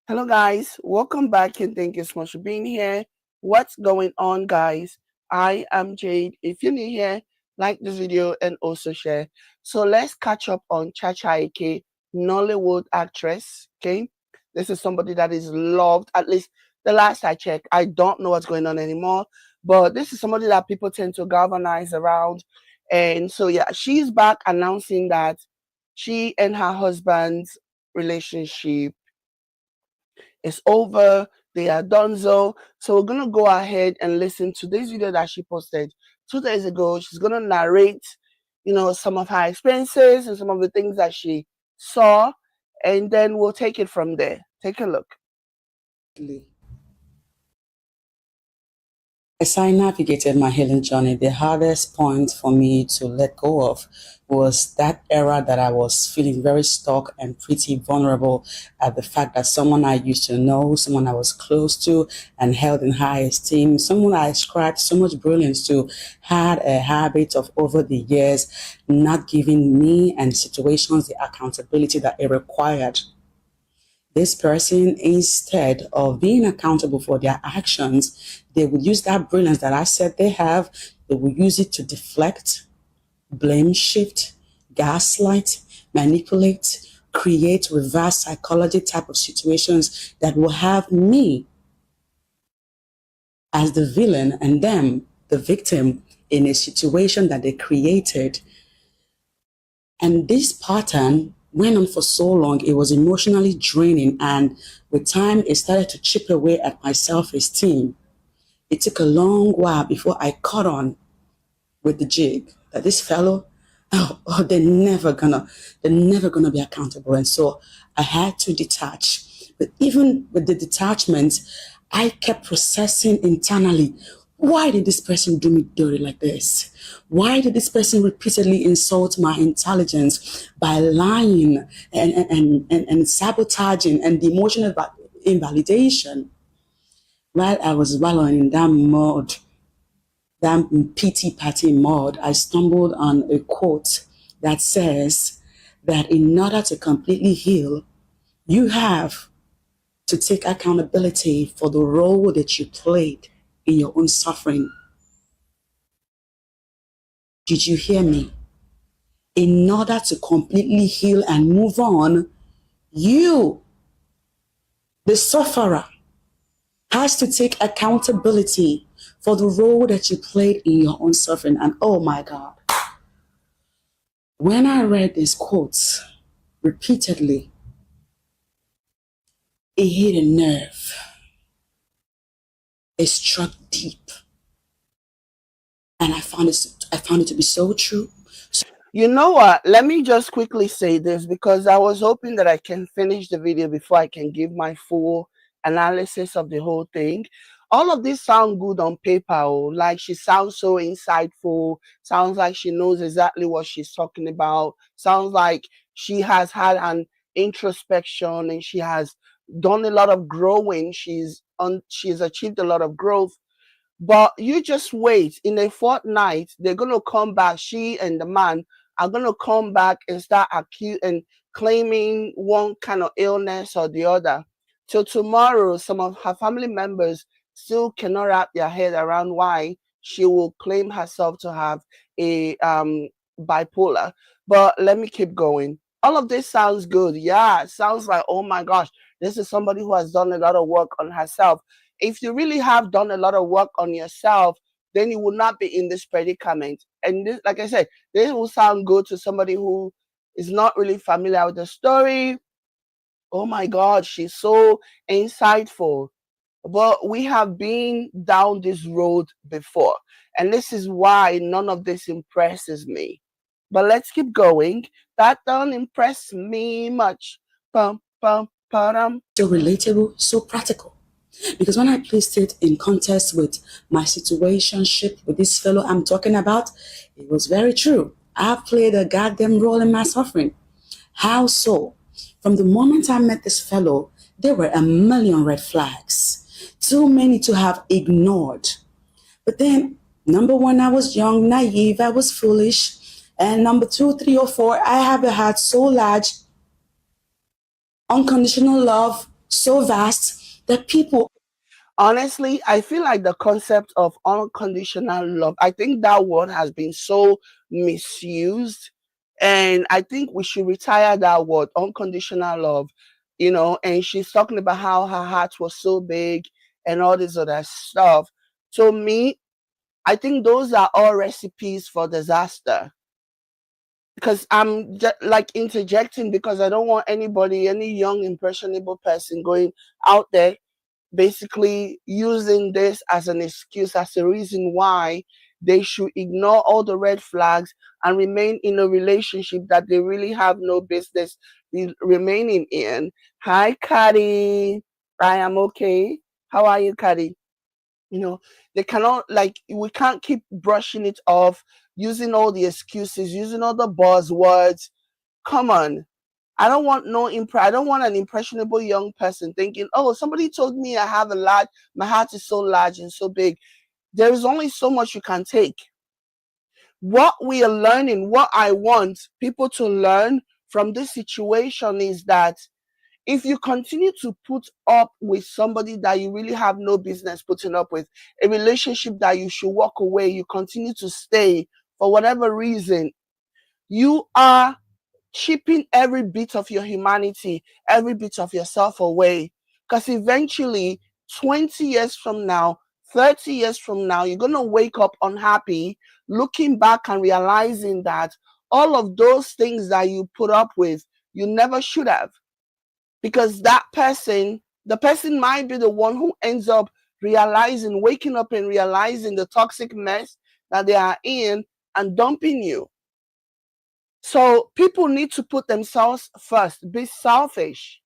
Hello, guys. Welcome back and thank you so much for being here. What's going on, guys? I am Jade. If you're new here, like this video and also share. So let's catch up on Chacha AK, Nollywood actress. Okay, this is somebody that is loved. At least the last I checked, I don't know what's going on anymore, but this is somebody that people tend to galvanize around. And so yeah, she's back announcing that she and her husband's relationship it's over. They are done so we're gonna go ahead and listen to this video that she posted 2 days ago. She's gonna narrate, some of her experiences and some of the things that she saw, and then we'll take it from there. Take a look. As I navigated my healing journey, the hardest point for me to let go of was that era that I was feeling very stuck and pretty vulnerable at the fact that someone I used to know, someone I was close to and held in high esteem, someone I ascribed so much brilliance to, had a habit of over the years not giving me and situations the accountability that it required. This person, instead of being accountable for their actions, they would use that brilliance that I said they have, they will use it to deflect, blame shift, gaslight, manipulate, create reverse psychology type of situations that will have me as the villain and them, the victim, in a situation that they created. And this pattern went on for so long, it was emotionally draining, and with time, it started to chip away at my self-esteem. It took a long while before I caught on with the jig that this fellow, they're never gonna be accountable. And so I had to detach. But even with the detachment, I kept processing internally. Why did this person do me dirty like this? Why did this person repeatedly insult my intelligence by lying and sabotaging and the emotional invalidation? While I was wallowing in that mud, that pity party mud, I stumbled on a quote that says that in order to completely heal, you have to take accountability for the role that you played in your own suffering. Did you hear me? In order to completely heal and move on, you, the sufferer, has to take accountability for the role that you played in your own suffering. And oh my God, when I read these quotes repeatedly, it hit a nerve. It struck deep. And I found it to be so true. You know what? Let me just quickly say this because I was hoping that I can finish the video before I can give my full analysis of the whole thing. All of this sound good on paper, like she sounds so insightful, sounds like she knows exactly what she's talking about, sounds like she has had an introspection and she has done a lot of growing. She's achieved a lot of growth, but you just wait. In a fortnight, they're gonna come back. She and the man are gonna come back and start accusing and claiming one kind of illness or the other. Till tomorrow, some of her family members still cannot wrap their head around why she will claim herself to have a bipolar. But let me keep going. All of this sounds good. Yeah, it sounds like, oh my gosh, this is somebody who has done a lot of work on herself. If you really have done a lot of work on yourself, then you will not be in this predicament. And this, like I said, this will sound good to somebody who is not really familiar with the story. Oh my God, she's so insightful. But we have been down this road before. And this is why none of this impresses me. But let's keep going. That don't impress me much. Pum, pum, pa-dum. So relatable, so practical. Because when I placed it in context with my situationship with this fellow I'm talking about, it was very true. I played a goddamn role in my suffering. How so? From the moment I met this fellow, there were a million red flags. Too many to have ignored. But then, number one, I was young, naive, I was foolish. And number two, three, or four, I have a heart so large, unconditional love, so vast that people. Honestly, I feel like the concept of unconditional love, I think that word has been so misused. And I think we should retire that word, unconditional love, And she's talking about how her heart was so big and all this other stuff. To me, I think those are all recipes for disaster. Because I'm just like interjecting because I don't want anybody, any young, impressionable person going out there basically using this as an excuse, as a reason why they should ignore all the red flags and remain in a relationship that they really have no business remaining in. Hi, Kadi. I am okay. How are you, Kadi? You know, they cannot, like, we can't keep brushing it off, using all the excuses, using all the buzzwords. Come on, I don't want an impressionable young person thinking, oh, somebody told me I have a large, my heart is so large and so big. There is only so much you can take. What we are learning, what I want people to learn from this situation is that if you continue to put up with somebody that you really have no business putting up with, a relationship that you should walk away, you continue to stay for whatever reason, you are chipping every bit of your humanity, every bit of yourself away. Because eventually, 20 years from now, 30 years from now, you're going to wake up unhappy, looking back and realizing that all of those things that you put up with, you never should have. Because the person might be the one who ends up realizing, waking up and realizing the toxic mess that they are in and dumping you. So people need to put themselves first, be selfish.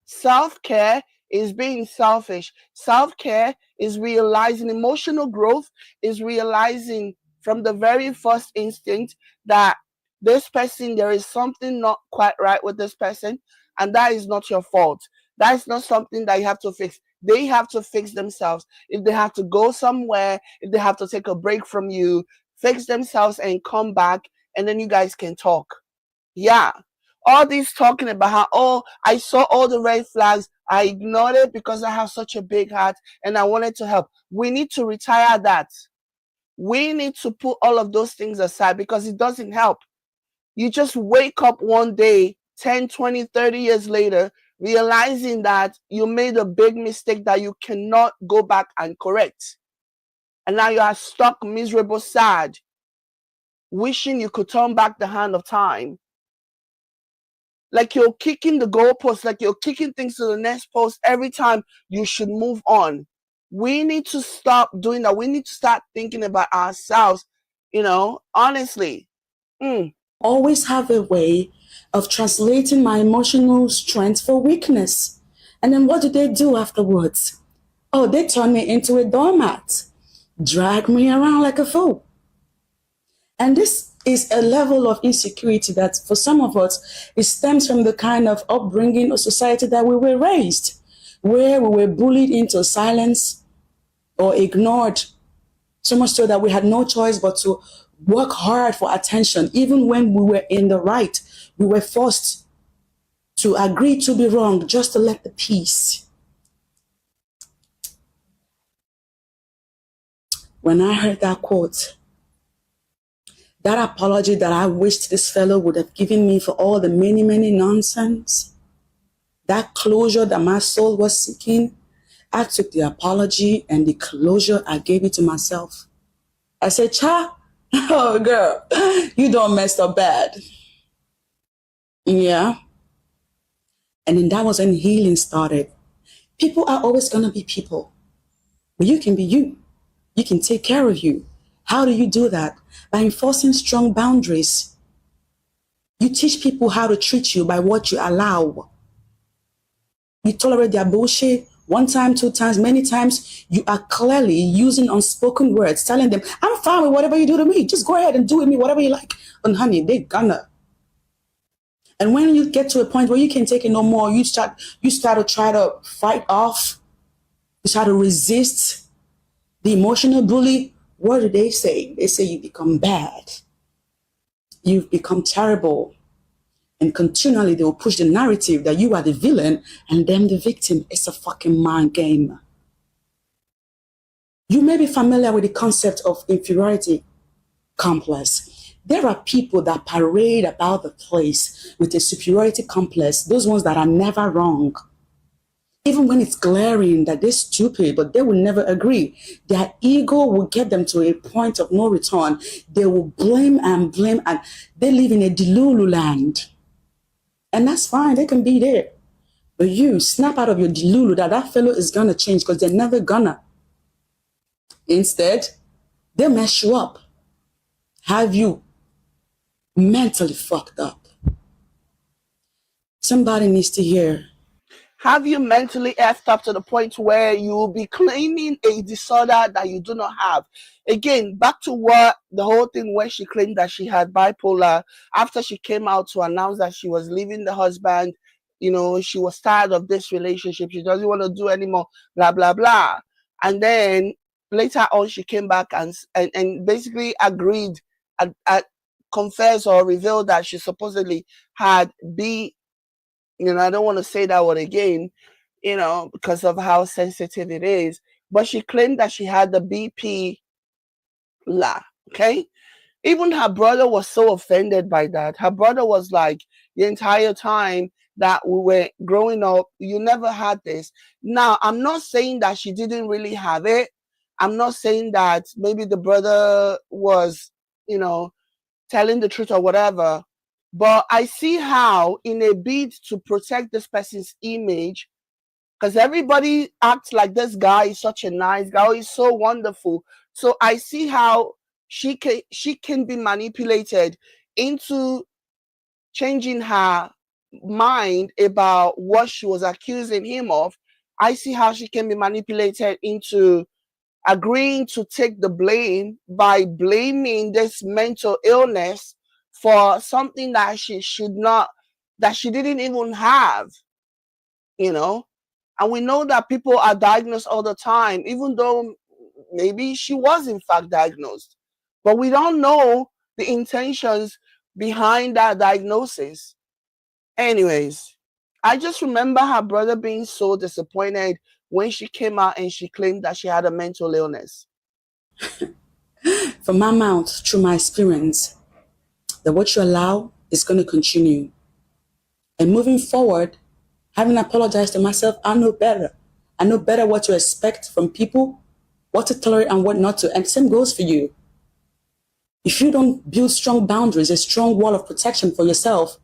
Self care is being selfish. Self care is realizing emotional growth, is realizing from the very first instinct that this person, there is something not quite right with this person, and that is not your fault. That is not something that you have to fix. They have to fix themselves. If they have to go somewhere, if they have to take a break from you, fix themselves and come back, and then you guys can talk. Yeah. All this talking about how, oh, I saw all the red flags. I ignored it because I have such a big heart and I wanted to help. We need to retire that. We need to put all of those things aside because it doesn't help. You just wake up one day, 10, 20, 30 years later, realizing that you made a big mistake that you cannot go back and correct. And now you are stuck, miserable, sad, wishing you could turn back the hand of time. Like you're kicking the goalpost, like you're kicking things to the next post every time you should move on. We need to stop doing that. We need to start thinking about ourselves, honestly. Always have a way of translating my emotional strength for weakness. And then what do they do afterwards? Oh, they turn me into a doormat, drag me around like a fool. And this is a level of insecurity that for some of us, it stems from the kind of upbringing or society that we were raised, where we were bullied into silence or ignored, so much so that we had no choice but to work hard for attention. Even when we were in the right, we were forced to agree to be wrong just to let the peace. When I heard that quote, that apology that I wished this fellow would have given me for all the many, many nonsense, that closure that my soul was seeking, I took the apology and the closure, I gave it to myself. I said, Cha, oh girl, you don't mess up bad. Yeah. And then that was when healing started. People are always going to be people, but you can be you. You can take care of you. How do you do that? By enforcing strong boundaries. You teach people how to treat you by what you allow. You tolerate their bullshit one time, two times, many times. You are clearly using unspoken words, telling them, I'm fine with whatever you do to me. Just go ahead and do with me whatever you like. And honey, they gonna. And when you get to a point where you can take it no more, you start to try to fight off. You try to resist the emotional bully. What do they say? They say you become bad. You've become terrible. And continually they will push the narrative that you are the villain and them the victim. It's a fucking mind game. You may be familiar with the concept of inferiority complex. There are people that parade about the place with a superiority complex, those ones that are never wrong. Even when it's glaring that they're stupid, but they will never agree. Their ego will get them to a point of no return. They will blame, and they live in a delulu land. And that's fine, they can be there. But you snap out of your delulu that fellow is gonna change, because they're never gonna. Instead, they mess you up, have you mentally fucked up. Somebody needs to hear. Have you mentally effed up to the point where you will be claiming a disorder that you do not have? Again, back to what the whole thing where she claimed that she had bipolar after she came out to announce that she was leaving the husband. You know, she was tired of this relationship. She doesn't want to do anymore, blah, blah, blah. And then later on, she came back and basically agreed, at confessed or revealed that she supposedly had I don't want to say that word again, because of how sensitive it is. But she claimed that she had the BP la. Okay. Even her brother was so offended by that. Her brother was like, the entire time that we were growing up, you never had this. Now, I'm not saying that she didn't really have it. I'm not saying that maybe the brother was, telling the truth or whatever. But I see how, in a bid to protect this person's image, because everybody acts like this guy is such a nice guy, he's so wonderful. So I see how she can be manipulated into changing her mind about what she was accusing him of. I see how she can be manipulated into agreeing to take the blame by blaming this mental illness for something that she should not, that she didn't even have, you know. And we know that people are diagnosed all the time, even though maybe she was in fact diagnosed. But we don't know the intentions behind that diagnosis. Anyways, I just remember her brother being so disappointed when she came out and she claimed that she had a mental illness. From my mouth, through my experience, that what you allow is going to continue. And moving forward, having apologized to myself, I know better. I know better what to expect from people, what to tolerate and what not to. And same goes for you. If you don't build strong boundaries, a strong wall of protection for yourself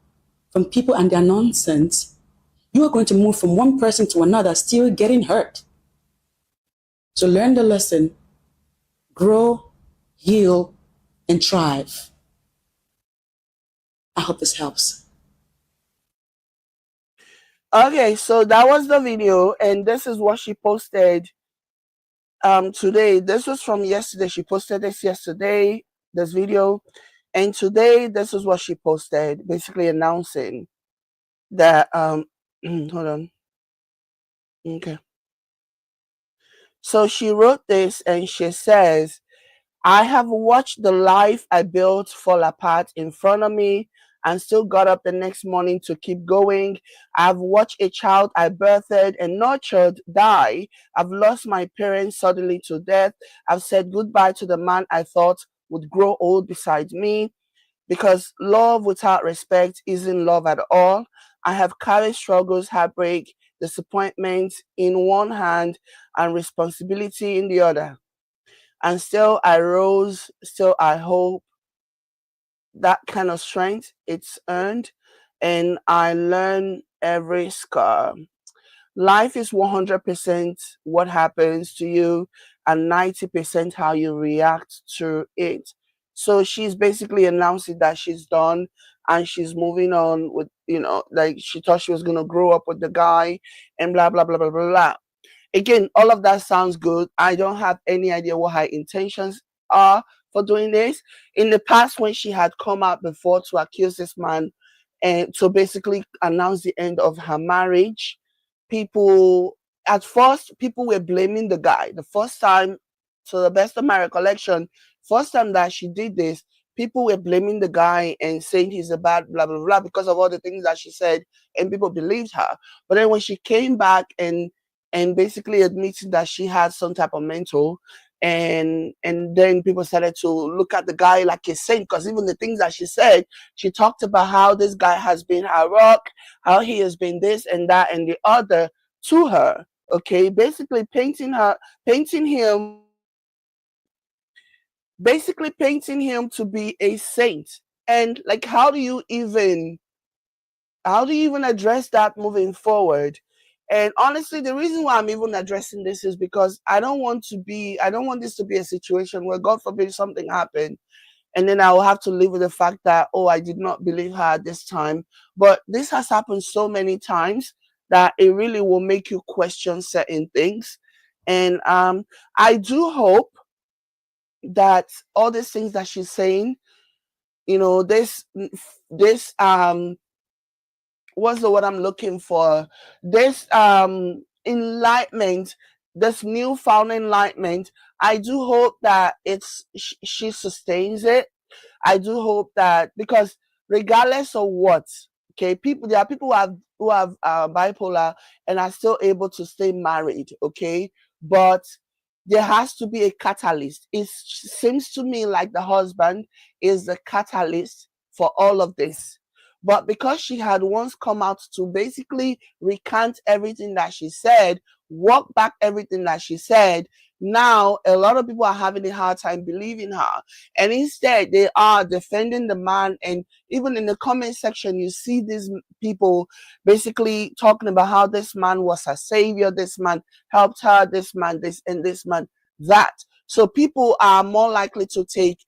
from people and their nonsense, you are going to move from one person to another, still getting hurt. So learn the lesson, grow, heal, and thrive. I hope this helps. Okay, so that was the video, and this is what she posted today. This was from yesterday. She posted this yesterday, this video, and today this is what she posted, basically announcing that hold on. Okay. So she wrote this and she says, I have watched the life I built fall apart in front of me and still got up the next morning to keep going. I've watched a child I birthed and nurtured die. I've lost my parents suddenly to death. I've said goodbye to the man I thought would grow old beside me, because love without respect isn't love at all. I have carried struggles, heartbreak, disappointment in one hand and responsibility in the other. And still I rose, still I hope. That kind of strength, it's earned, and I learn every scar. Life is 100% what happens to you and 90% how you react to it. So she's basically announcing that she's done and she's moving on with, like she thought she was going to grow up with the guy and blah, blah, blah, blah, blah, blah. Again, all of that sounds good. I don't have any idea what her intentions are for doing this. In the past, when she had come out before to accuse this man and to basically announce the end of her marriage, people, at first, people were blaming the guy. The first time, to the best of my recollection, first time that she did this, people were blaming the guy and saying he's a bad blah blah blah because of all the things that she said, and people believed her. But then when she came back and basically admitted that she had some type of mental, and then people started to look at the guy like a saint, because even the things that she said, she talked about how this guy has been her rock, how he has been this and that and the other to her. Okay, painting him basically painting him to be a saint. And like, how do you even address that moving forward? And honestly, the reason why I'm even addressing this is because I don't want this to be a situation where, God forbid, something happened and then I will have to live with the fact that, oh, I did not believe her at this time. But this has happened so many times that it really will make you question certain things. And I do hope that all these things that she's saying, this what's the word I'm looking for? This enlightenment, this newfound enlightenment. I do hope that she sustains it. I do hope that, because regardless of what, okay, there are people who have bipolar and are still able to stay married, okay, but there has to be a catalyst. It seems to me like the husband is the catalyst for all of this. But because she had once come out to basically recant everything that she said, walk back everything that she said, now a lot of people are having a hard time believing her. And instead, they are defending the man. And even in the comment section, you see these people basically talking about how this man was her savior, this man helped her, this man this, and this man that. So people are more likely to take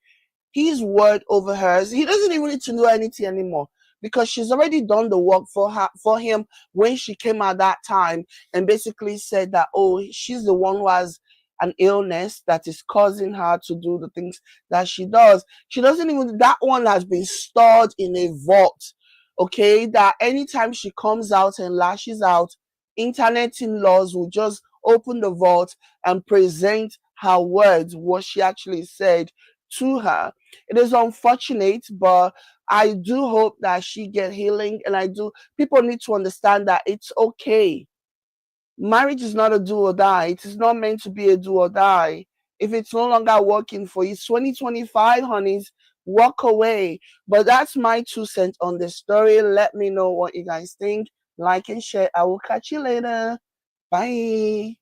his word over hers. He doesn't even need to know anything anymore, because she's already done the work for him when she came out that time and basically said that, oh, she's the one who has an illness that is causing her to do the things that she does. She doesn't even, that one has been stored in a vault. Okay, that anytime she comes out and lashes out, internet in laws will just open the vault and present her words, what she actually said to her. It is unfortunate, but I do hope that she get healing. And people need to understand that it's okay. Marriage is not a do or die. It is not meant to be a do or die. If it's no longer working for you, it's 2025, honeys, walk away. But that's my 2 cents on this story. Let me know what you guys think. Like and share. I will catch you later. Bye.